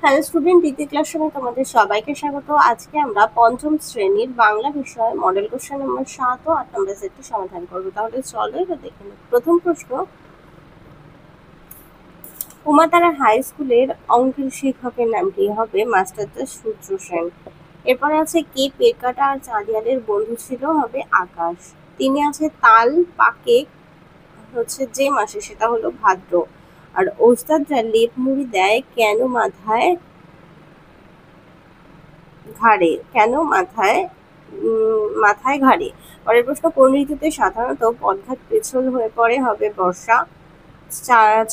Hello student, দ্বিতীয় ক্লাসরুমে তোমাদের সবাইকে স্বাগত। আজকে আমরা পঞ্চম শ্রেণীর বাংলা বিষয় মডেল কোশ্চেন নম্বর 7 ও 8 নম্বর সেটটি সমাধান করব। তাহলে চলো এবার দেখে নিই। প্রথম প্রশ্ন, উমাতারা হাই স্কুলের অঙ্কের শিক্ষকের নাম কি হবে? মাস্টারদা সূর্য সেন। এরপরে আছে কে পেট কাটা আর চাঁদিয়ালের বন্ধু ছিল? হবে আকাশ। তিনি আছে তাল পাকে হচ্ছে যে মাসে, সেটা হলো ভাদ্র। আর ওস্তাদরা লেপ মুড়ি দেয় কেন মাথায় ঘাড়ে? কেন মাথায় ঘাড়ে? পরের প্রশ্ন, কোন ঋতুতে সাধারণত পথঘাট পিছল হয়ে পড়ে? হবে বর্ষা।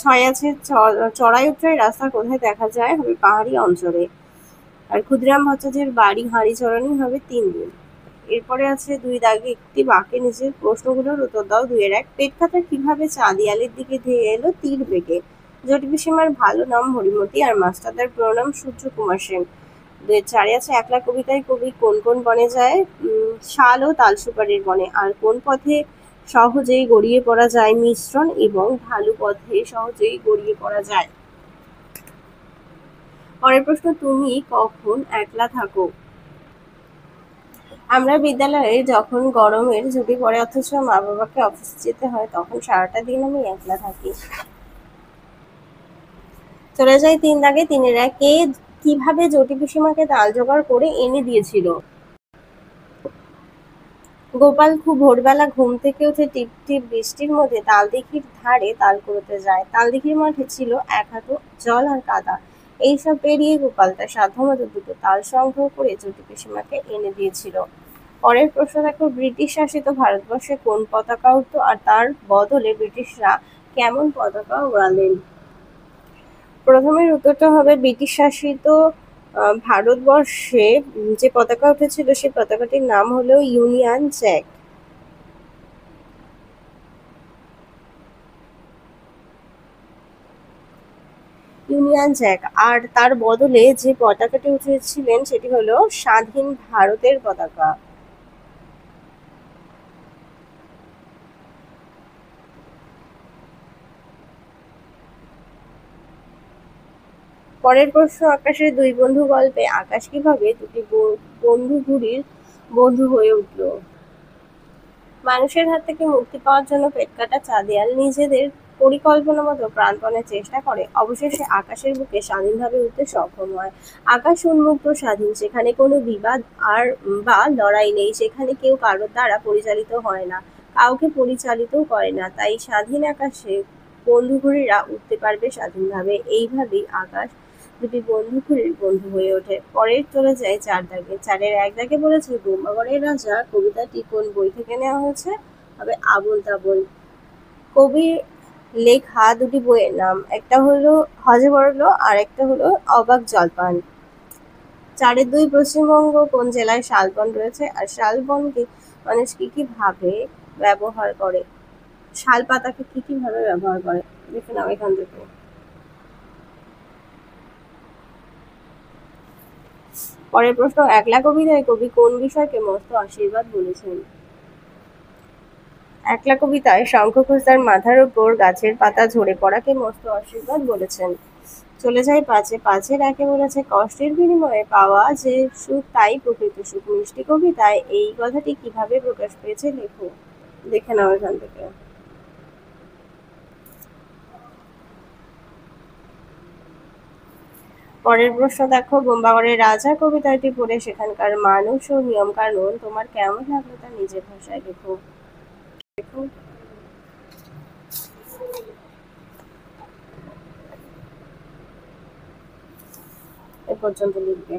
6 আছে চড়াই উতরাই রাস্তা কোথায় দেখা যায়? হবে পাহাড়ি অঞ্চলে। আর ক্ষুদিরাম ভট্টাচার্যের বাড়ি হাঁড়িচরণই। হবে 3 দিন। এরপরে আছে 2 দাগে একটি বাক্যে নিচের প্রশ্নগুলোর উত্তর দাও। 2-1, পেট কাটা কিভাবে চাঁদিয়ালের দিকে ধেয়ে এলো তীর বেগে? জটি পিসিমার ভালো নাম হরিমতি আর মাস্টারদার পুরো নাম সূর্যকুমার সেন। 2-4 আছে একলা কবিতায় কবি কোন কোন বনে যায়? শাল ও তাল সুপারির বনে। আর কোন পথে সহজেই গড়িয়ে পড়া যায়? মিশ্রণ এবং ঢালু পথে সহজেই গড়িয়ে পড়া যায়। পরের প্রশ্ন, তুমি কখন একলা থাকো? আমরা বিদ্যালয়ে যখন গরমের ছুটি পড়ে অথচ মা বাবাকে অফিসে যেতে হয়, তখন সারাটা দিন আমি একলা থাকি। চলে যাই 3 দাগে। 3-1, কে কিভাবে জটি পিসিমাকে তাল জোগাড় করে এনে দিয়েছিল? গোপাল খুব ভোরবেলা ঘুম থেকে উঠে টিপ টিপ বৃষ্টির মধ্যে তালদিঘির ধারে তাল কুড়োতে যায়। তালদিঘির মাঠে ছিল 1 হাঁটু জল আর কাদা। এইসব পেরিয়ে গোপাল তার সাধ্যমতো 2টো তাল সংগ্রহ করে জটি পিসিমাকে এনে দিয়েছিল। পরের প্রশ্ন দেখো, ব্রিটিশ শাসিত ভারতবর্ষে কোন পতাকা উঠত আর তার বদলে ব্রিটিশরা কেমন পতাকা উড়ালেন? প্রথমের উত্তরটা হবে ব্রিটিশ শাসিত ভারতবর্ষে যে পতাকা উঠেছিল সেই পতাকাটির নাম হলো ইউনিয়ন জ্যাক। আর তার বদলে যে পতাকাটি উঠেছিলেন সেটি হলো স্বাধীন ভারতের পতাকা। পরের প্রশ্ন, আকাশের 2 বন্ধু গল্পে আকাশ কিভাবে 2টি বন্ধু ঘুড়ির বন্ধু হয়ে উঠল? মানুষের হাত থেকে মুক্তি পাওয়ার জন্য পেটকাটা চাঁদিয়াল নিজেদের পরিকল্পনা মতো প্রাণপণে চেষ্টা করে অবশেষে আকাশের বুকে স্বাধীনভাবে উঠতে সক্ষম হয়। আকাশ উন্মুক্ত স্বাধীন, সেখানে কোনো বিবাদ আর বা লড়াই নেই, সেখানে কেউ কারোর দ্বারা পরিচালিত হয় না, কাউকে পরিচালিতও করে না, তাই স্বাধীন আকাশে বন্ধুঘুড়িরা উঠতে পারবে স্বাধীনভাবে। এইভাবেই আকাশ 2টি বন্ধুঘুড়ির বন্ধু হয়ে ওঠে। পরে চলে যায় 4 দাগে। 4-1 দাগে বলেছে ব্রহ্মগড়ের রাজা কবিতাটি কোন বই থেকে নেওয়া হয়েছে? হবে আবোল তাবোল। কবির লেখা 2টি বইয়ের নাম, একটা হলো হযবরল আর একটা হলো অবাক জলপান। 4-2, পশ্চিমবঙ্গ কোন জেলায় শালবন রয়েছে আর শালবনকে মানুষ কি ভাবে ব্যবহার করে? শাল পাতাকে কি ভাবে ব্যবহার করে? দেখে নাও এখান থেকে। পরের প্রশ্ন, একলা কবিতায় কবি কোন বিষয়কে মস্ত আশীর্বাদ বলেছেন? একলা কবিতায় শঙ্খঘোষ তার মাথার ওপর গাছের পাতা ঝরে পড়াকে মস্ত আশীর্বাদ বলেছেন। চলে যায় 5-1 বলেছে কষ্টের বিনিময়ে পাওয়া যে সুখ তাই প্রকৃত সুখ। মিষ্টি কবিতায় এই কথাটি কিভাবে প্রকাশ পেয়েছে? লেখো। দেখে নাও এখান থেকে। পরের প্রশ্ন দেখো, ব্রহ্মগড়ের রাজা কবিতাটি পড়ে সেখানকার মানুষ ও নিয়ম কানুন তোমার কেমন লাগলো তা নিজের ভাষায় লেখো। দেখো, এ পর্যন্ত লিখবে।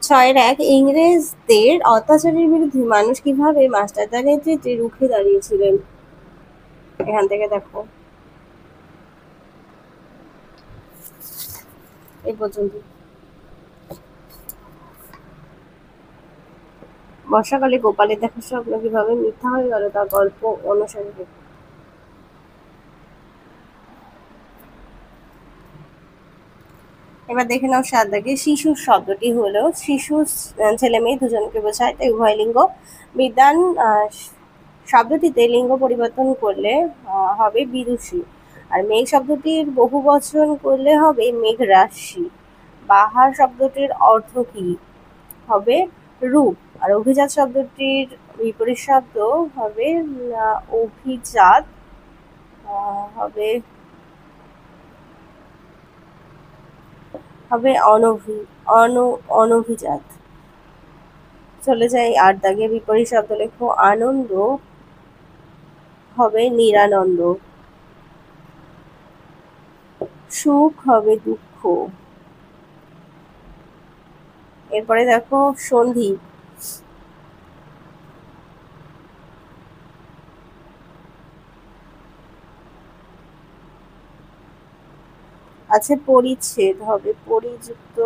6-1, ইংরেজদের অত্যাচারের বিরুদ্ধে মানুষ কিভাবে মাস্টারদার নেতৃত্বে রুখে দাঁড়িয়েছিলেন? এখান থেকে দেখো। এই পর্যন্ত। বর্ষাকালে গোপালের দেখা স্বপ্ন কিভাবে মিথ্যা হয়ে গেল তা গল্প অনুসারে লেখো। এবার দেখে নাও 7 দাগে। শিশুর শব্দটি হলো শিশু ছেলে মেয়ে দুজনকে বোঝায়, তাই উভয় লিঙ্গ। বিদ্বান শব্দটিতে লিঙ্গ পরিবর্তন করলে হবে বিদুষী। আর মেঘ শব্দটির বহু বচন করলে হবে মেঘ রাশি। বাহার শব্দটির অর্থ কি? হবে রূপ। আর অভিজাত শব্দটির বিপরীত শব্দ হবে অভিজাত, হবে হবে অনভিজাত। চলে যাই 8 দাগে, বিপরীত শব্দ লেখো আনন্দ হবে নিরানন্দ, সুখ হবে দুঃখ। এরপরে দেখো সন্ধি। আছে পরিচ্ছেদ, হবে পরিযুক্ত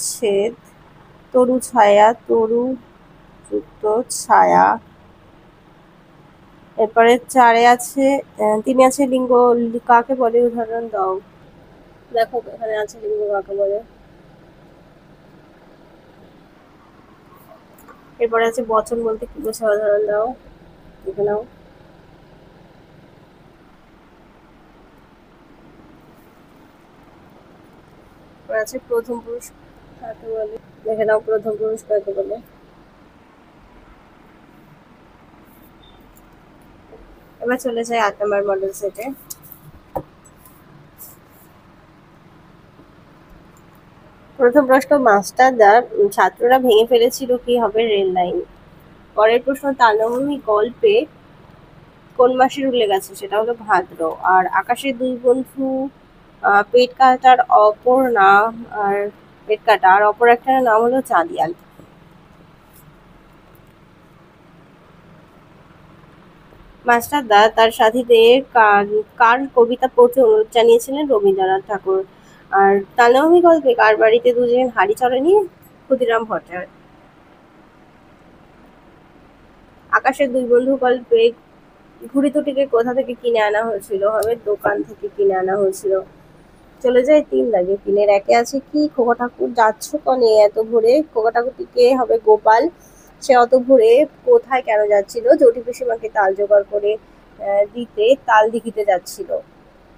ছেদ, তরু ছায়া তরু যুক্ত ছায়া। এরপরে 4 আছে 3 আছে লিঙ্গ, কাকে বলে উদাহরণ দাও। দেখো এখানে আছে লিঙ্গ কাকে বলে। এরপরে আছে বচন বলতে কি বোঝায় উদাহরণ দাও, দেখে নাও। আছে প্রথম পুরুষ কাকে বলে, দেখে নাও প্রথম পুরুষ কাকে বলে। এবার চলে যায় 8 নম্বর মডেল সেটে। প্রথম প্রশ্ন, মাস্টারদা ছাত্ররা ভেঙে ফেলেছিল কি? হবে রেল লাইন। পরের প্রশ্ন, তালমি গল্পে কোন মাসের উল্লেখ আছে? সেটা হলো ভাদ্র। আর আকাশের দুই বন্ধু পেট কাটার অপর নাম, আর পেট কাটা আর অপর একটা নাম হলো চাঁদিয়াল। মাস্টারদা তার সাথীদের কার কবিতা পড়তে অনুরোধ জানিয়েছিলেন? রবীন্দ্রনাথ ঠাকুর। আর তালমি গল্পে কার বাড়িতে দুজন হাঁড়ি চড়েনি? ক্ষুদিরাম ভট্টার। আকাশের দুই বন্ধু গল্পে ঘুড়ি দুটিকে কোথা থেকে কিনে আনা হয়েছিল? হবে দোকান থেকে কিনে আনা হয়েছিল। চলে যায় 3 দাগে। 3-এর 1-এ আছে কি? খোকা ঠাকুর যাচ্ছ কনে এত ভোরে? খোকা ঠাকুরটি কে? হবে গোপাল। সে অত ভোরে কোথায় কেন যাচ্ছিল? জটি পিসিমাকে তাল জোগাড় করে দিতে তাল দিঘিতে যাচ্ছিল।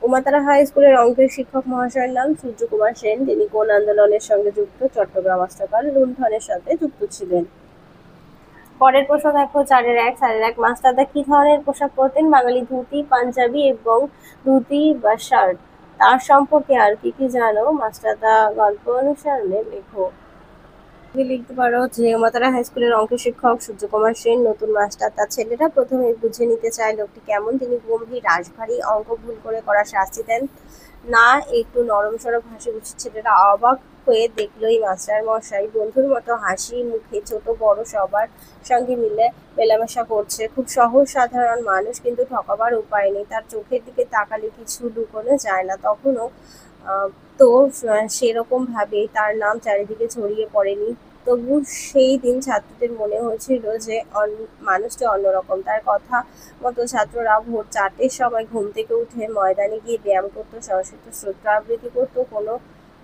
উমাতারা হাই স্কুলের অঙ্কের শিক্ষক মহাশয়ের নাম? সূর্যকুমার সেন। তিনি কোন আন্দোলনের সঙ্গে যুক্ত? চট্টগ্রাম অস্ত্রকাল লুণ্ঠনের সাথে যুক্ত ছিলেন। পরের প্রশ্ন দেখো 4-এর 1। 4-এর 1, মাস্টারদা কি ধরনের পোশাক পরতেন? বাঙালি ধুতি, পাঞ্জাবি এবং ধুতি বা শার্ট। তার সম্পর্কে আর কি কি জানো? মাস্টারদা গল্প অনুসারে লেখো। লিখতে পারো যে উমাতারা হাই স্কুলের অঙ্কের শিক্ষক সূর্যকুমার সেন নতুন মাস্টার। তার ছেলেরা প্রথমে বুঝে নিতে চায় লোকটি কেমন। তিনি গম্ভীর রাশভারী, অঙ্ক ভুল করে করা শাস্তি দেন না, একটু নরম সরব হাসি খুশি। ছেলেরা অবাক হয়ে দেখলোই মাস্টার মশাই বন্ধুর মতো হাসি মুখে ছোট বড় সবার সঙ্গে মিলে মেলামেশা করছে। খুব সহজ সাধারণ মানুষ, কিন্তু ঠকাবার উপায় নেই। তার চোখের দিকে তাকালে কিছু লুকোনো যায় না। তখনও তো সেরকম ভাবে তার নাম চারিদিকে ছড়িয়ে পড়েনি। তবু সেই দিন ছাত্রদের মনে হয়েছিল যে মানুষটি অন্যরকম। তার কথা মতো ছাত্ররা ভোর 4টের সময় ঘুম থেকে উঠে ময়দানে গিয়ে ব্যায়াম করতো, সংস্কৃত স্তোত্র আবৃত্তি করতো।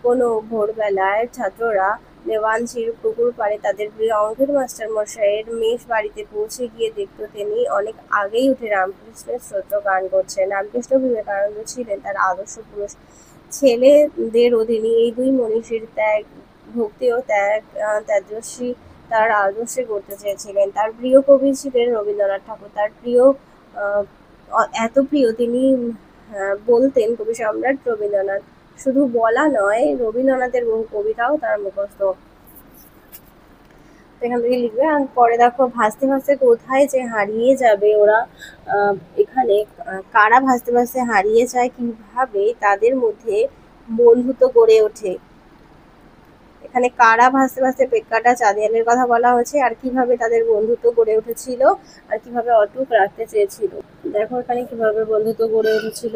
কোনো ভোরবেলায় ছাত্ররা দেওয়ানজির পুকুর পাড়ে তাদের প্রিয় অঙ্কের মাস্টার মশাইয়ের মেষ বাড়িতে পৌঁছে গিয়ে দেখতো তিনি অনেক আগেই উঠে রামকৃষ্ণের স্তোত্র গান করছেন। রামকৃষ্ণ বিবেকানন্দ ছিলেন তার আদর্শ পুরুষ। ছেলেদের অধীনে এই দুই মনীষীর ত্যাগ, ভক্তি ও তেজস্বী তার আদর্শে করতে চেয়েছিলেন। তার প্রিয় কবি ছিলেন রবীন্দ্রনাথ ঠাকুর। তার প্রিয় এত প্রিয় তিনি বলতেন কবি সম্রাট রবীন্দ্রনাথ। শুধু বলা নয়, রবীন্দ্রনাথের বহু কবিতাও তার মুখস্থ। এখান থেকে লিখবে। আর পরে দেখো ভাসতে ভাসতে কোথায় যে হারিয়ে যাবে ওরা। এখানে কারা ভাসতে ভাসতে হারিয়ে যায়, কিভাবে তাদের মধ্যে বন্ধুত্ব গড়ে ওঠে। এখানে কারা ভাসতে ভাসতে পেটকাটা চাঁদিয়ালের কথা বলা হয়েছে, আর কিভাবে তাদের বন্ধুত্ব গড়ে উঠেছিল, আর কিভাবে অটুট রাখতে চেয়েছিল। দেখো এখানে কিভাবে বন্ধুত্ব গড়ে উঠেছিল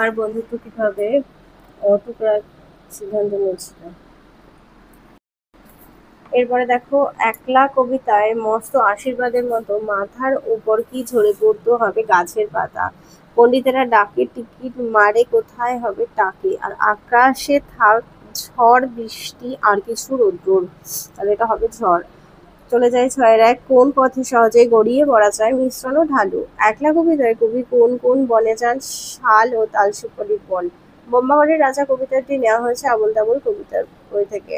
আর বন্ধুত্ব কিভাবে অটুট সিদ্ধান্ত নিয়েছিল। এরপরে দেখো একলা কবিতায় মস্ত আশীর্বাদের মতো মাথার উপর কি ঝরে পড়তো? হবে গাছের পাতা। পণ্ডিতেরা ডাকে টিকিট মারে কোথায়? হবে টাকে। আর আকাশে থাক ঝড় বৃষ্টি আর কিছু রোদ্দুর, তাহলে এটা হবে ঝড়। চলে যায় 6-এর 1, কোন পথে সহজেই গড়িয়ে পড়া যায় মিশ্রণ ও ঢালু। একলা কবিতায় কবি কোন কোন বনে যান শাল ও তাল সুপারির বন। বোম্বাগড়ের রাজা কবিতাটি নেওয়া হয়েছে আবোল তাবোল কবিতার বই থেকে।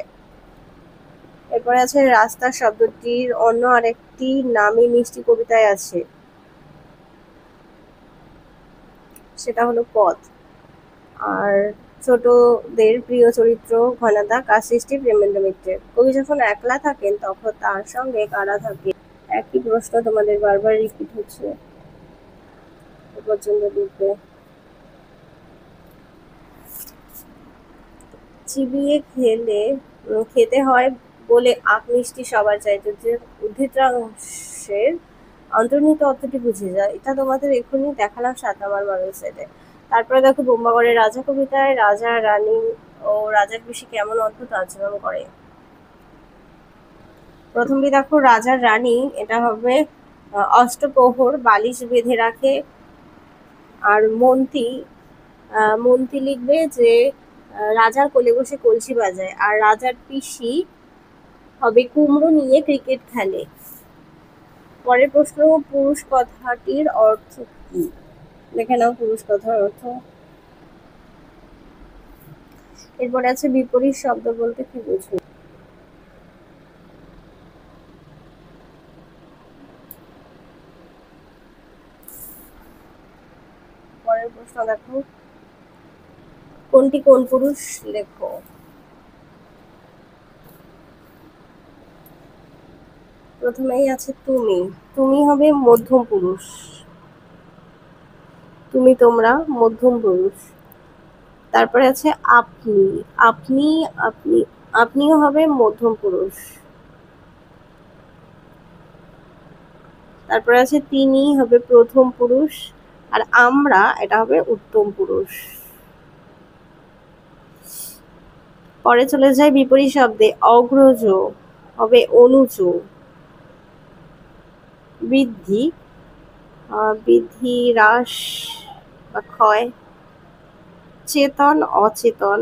এরপরে আছে রাস্তা শব্দটির অন্য আরেকটি নামই মিষ্টি কবিতায় আছে, সেটা হলো পথ। আর ছোটদের প্রিয় চরিত্র ঘনাদা, কার সৃষ্টি প্রেমেন্দ্র মিত্রের। কবি যখন একলা থাকেন তখন তার সঙ্গে কারা থাকে? একই প্রশ্ন তোমাদের বারবার রিপিট হচ্ছে, এ পর্যন্ত লিখবে। চিবিয়ে খেতে হয় বলে আখ মিষ্টি সবার চাই, যদি উদ্ধৃতাংশের অন্তর্নিহিত অর্থটি বুঝে যায়। এটা তোমাদের এক্ষুনি দেখালাম 7 নম্বর মডেল সেটে। তারপরে দেখো বোম্বাগড়ের রাজা কবিতায় রাজা রানী ও রাজার পিসি কেমন অদ্ভুত আচরণ করে। প্রথমটি দেখো রাজার রানী, এটা হবে অষ্টপ্রহর বালিশ বেঁধে রাখে। আর মন্ত্রী লিখবে যে রাজার কোলে বসে কলসি বাজায়। আর রাজার পিসি হবে কুমড়ো নিয়ে ক্রিকেট খেলে। পরের প্রশ্ন, পুরুষ কথাটির অর্থ কি? দেখে নাও পুরুষ কথার অর্থ। এরপরে আছে বিপরীত শব্দ বলতে কি বুঝো? পরের প্রশ্ন দেখো, কোনটি কোন পুরুষ লেখো। প্রথমেই আছে তুমি, তুমি হবে মধ্যম পুরুষ, তুমি তোমরা মধ্যম পুরুষ। তারপরে আছে আপনি, আপনি আপনি আপনিও হবে মধ্যম পুরুষ। তারপরে আছে তিনি হবে প্রথম পুরুষ। আর আমরা, এটা হবে উত্তম পুরুষ। পরে চলে যায় বিপরীত শব্দে, অগ্রজ হবে অনুজ। বৃদ্ধি হ্রাস বা ক্ষয়। চেতন অচেতন।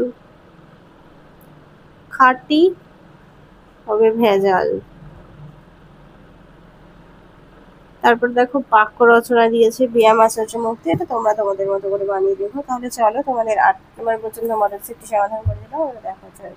খাঁটি হবে ভেজাল। তারপর দেখো বাক্য রচনা দিয়েছে ব্যায়াম আচার্য মুক্তি, এটা তোমরা তোমাদের মতো করে বানিয়ে দেখো। তাহলে চলো তোমাদের 8 নম্বর পর্যন্ত মডেল সেটটি সমাধান করে দিলাম, দেখা হচ্ছে।